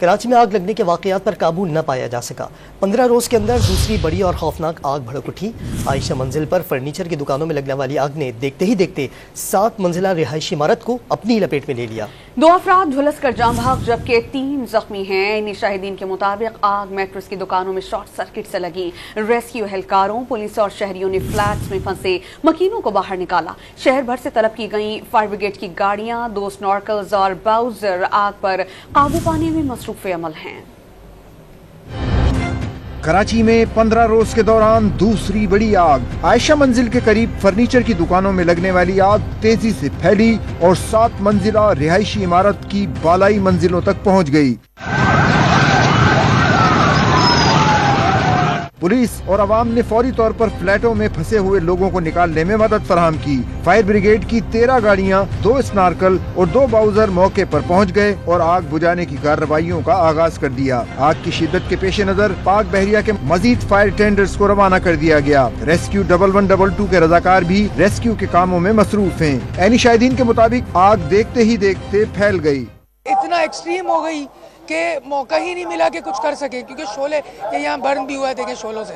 کراچی میں آگ لگنے کے واقعات پر قابو نہ پایا جا سکا۔ 15 روز کے اندر دوسری بڑی اور خوفناک آگ بھڑک اٹھی۔ عائشہ منزل پر فرنیچر کی دکانوں میں لگنے والی آگ نے دیکھتے ہی دیکھتے 7 منزلہ رہائشی عمارت کو اپنی لپیٹ میں لے لیا۔ 2 افراد جھلس کر جاں بحق جبکہ 3 زخمی ہیں۔ انہی شاہدین کے مطابق آگ میٹرس کی دکانوں میں شارٹ سرکٹ سے لگی۔ ریسکیو اہلکاروں، پولیس اور شہریوں نے فلیٹس میں پھنسے مکینوں کو باہر نکالا۔ شہر بھر سے طلب کی گئیں فائر بریگیڈ کی گاڑیاں، 2 سنورکلز اور باؤزر آگ پر قابو پانے میں مصروف عمل ہیں۔ کراچی میں 15 روز کے دوران دوسری بڑی آگ۔ عائشہ منزل کے قریب فرنیچر کی دکانوں میں لگنے والی آگ تیزی سے پھیلی اور 7 منزلہ رہائشی عمارت کی بالائی منزلوں تک پہنچ گئی۔ پولیس اور عوام نے فوری طور پر فلیٹوں میں پھنسے ہوئے لوگوں کو نکالنے میں مدد فراہم کی۔ فائر بریگیڈ کی 13 گاڑیاں، 2 اسنارکل اور 2 باؤزر موقع پر پہنچ گئے اور آگ بجھانے کی کارروائیوں کا آغاز کر دیا۔ آگ کی شدت کے پیش نظر پاک بحریہ کے مزید فائر ٹینڈرز کو روانہ کر دیا گیا۔ ریسکیو 1122 کے رضاکار بھی ریسکیو کے کاموں میں مصروف ہیں۔ عینی شاہدین کے مطابق آگ دیکھتے ہی دیکھتے پھیل گئی۔ اتنا ایکسٹریم ہو گئی کہ موقع ہی نہیں ملا کہ کچھ کر سکے، کیونکہ شعلے یہاں برن بھی ہوا تھے کہ شعلوں سے۔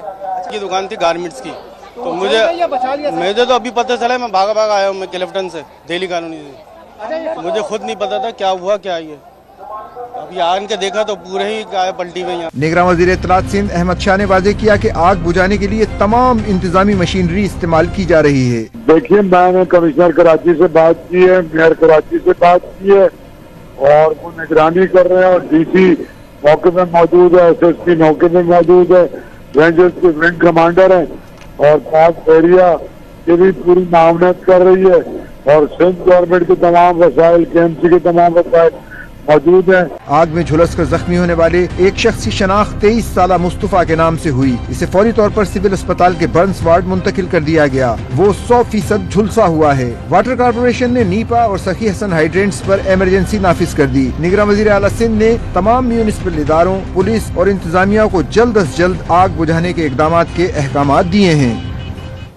یہ دکان تھی گارمنٹس کی، تو مجھے تو ابھی پتہ چلا، میں بھاگا آیا ہوں، میں کلیفٹن سے، دہلی کالونی سے۔ مجھے خود نہیں پتا تھا کیا ہوا کیا یہ، ابھی آن کے دیکھا تو پورے ہی پلٹی ہوئی ہیں۔ نگراں وزیر اطلاعات سندھ احمد شاہ نے واضح کیا کہ آگ بجھانے کے لیے تمام انتظامی مشینری استعمال کی جا رہی ہے۔ دیکھیے، میں نے کمشنر کراچی سے بات کی ہے، میئر کراچی سے بات کی ہے اور وہ نگرانی کر رہے ہیں، اور ڈی سی موقع میں موجود ہے، ایس ایس پی موقع میں موجود ہے، رینجرز کے ونگ کمانڈر ہیں، اور پاک بحریہ کی بھی پوری معاونت کر رہی ہے، اور سندھ گورنمنٹ کے تمام وسائل، کے ایم سی کے تمام وسائل موجود ہیں۔ آگ میں جھلس کر زخمی ہونے والے ایک شخص کی شناخت 23 سالہ مصطفیٰ کے نام سے ہوئی۔ اسے فوری طور پر سول اسپتال کے برنس وارڈ منتقل کر دیا گیا۔ وہ 100% جھلسا ہوا ہے۔ واٹر کارپوریشن نے نیپا اور سخی حسن ہائیڈرینٹس پر ایمرجنسی نافذ کر دی۔ نگراں وزیر اعلیٰ سندھ نے تمام میونسپل اداروں، پولیس اور انتظامیہ کو جلد از جلد آگ بجھانے کے اقدامات کے احکامات دیے ہیں۔